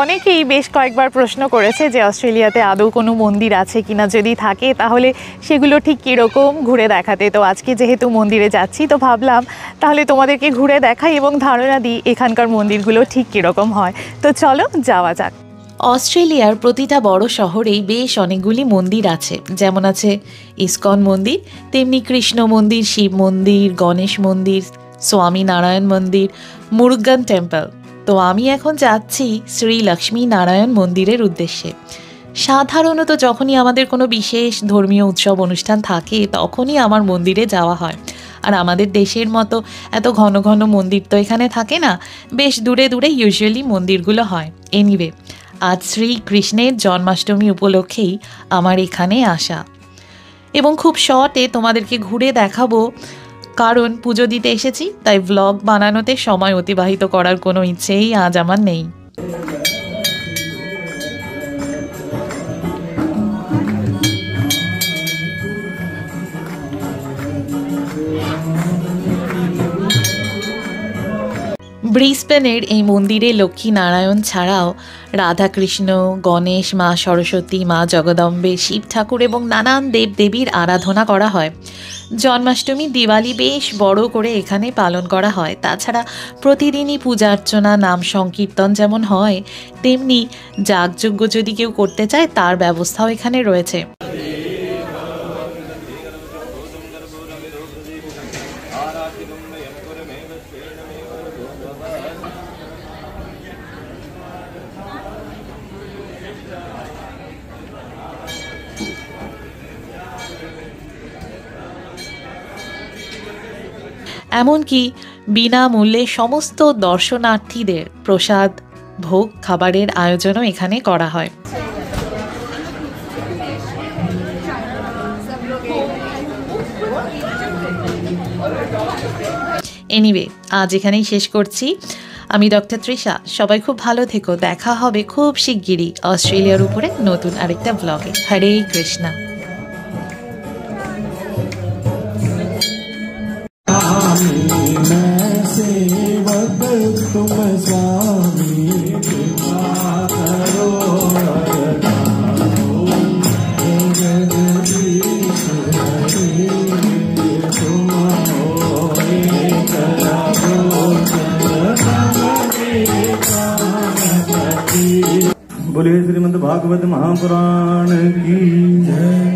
অনেকেই বেশ কয়েকবার প্রশ্ন করেছে যে অস্ট্রেলিয়াতে আদৌ কোনো মন্দির আছে কিনা, যদি থাকে তাহলে সেগুলো ঠিক কীরকম ঘুরে দেখাতে। তো আজকে যেহেতু মন্দিরে যাচ্ছি তো ভাবলাম তাহলে তোমাদেরকে ঘুরে দেখাই এবং ধারণা দিই এখানকার মন্দিরগুলো ঠিক কীরকম হয়। তো চলো যাওয়া যাক। অস্ট্রেলিয়ার প্রতিটা বড় শহরেই বেশ অনেকগুলি মন্দির আছে। যেমন আছে ইসকন মন্দির, তেমনি কৃষ্ণ মন্দির, শিব মন্দির, গণেশ মন্দির, স্বামী নারায়ণ মন্দির, মুরুগান টেম্পল। তো আমি এখন যাচ্ছি শ্রী লক্ষ্মী নারায়ণ মন্দিরের উদ্দেশ্যে। সাধারণত যখনই আমাদের কোনো বিশেষ ধর্মীয় উৎসব অনুষ্ঠান থাকে তখনই আমার মন্দিরে যাওয়া হয়। আর আমাদের দেশের মতো এত ঘন ঘন মন্দির তো এখানে থাকে না, বেশ দূরে দূরে ইউজুয়ালি মন্দিরগুলো হয়। এনিওয়ে, আজ শ্রীকৃষ্ণের জন্মাষ্টমী উপলক্ষেই আমার এখানে আসা, এবং খুব শর্টে তোমাদেরকে ঘুরে দেখাবো, কারণ পুজো দিতে এসেছি, তাই ভ্লগ বানানোতে সময় অতিবাহিত করার কোনো ইচ্ছেই আজ আমার নেই। ব্রিসবেনের এই মন্দিরে লক্ষ্মী নারায়ণ ছাড়াও রাধাকৃষ্ণ, গণেশ, মা সরস্বতী, মা জগদম্বে, শিব ঠাকুর এবং নানান দেবদেবীর আরাধনা করা হয়। জন্মাষ্টমী, দিওয়ালি বেশ বড় করে এখানে পালন করা হয়। তাছাড়া প্রতিদিনই পূজা অর্চনা, নাম সংকীর্তন যেমন হয়, তেমনি যাগযজ্ঞ যদি কেউ করতে চায় তার ব্যবস্থাও এখানে রয়েছে। এমনকি বিনামূল্যে সমস্ত দর্শনার্থীদের প্রসাদ ভোগ খাবারের আয়োজনও এখানে করা হয়। এনিওয়ে, আজ এখানেই শেষ করছি। আমি ডক্টর তৃষা। সবাই খুব ভালো থেকো। দেখা হবে খুব শিগগিরই অস্ট্রেলিয়ার উপরে নতুন আরেকটা ব্লগে। হরে কৃষ্ণা। तुम स्वामी कृपा करो, जगदीश हरि तुम होए बोलिए श्रीमद् भागवत महापुराण की जय।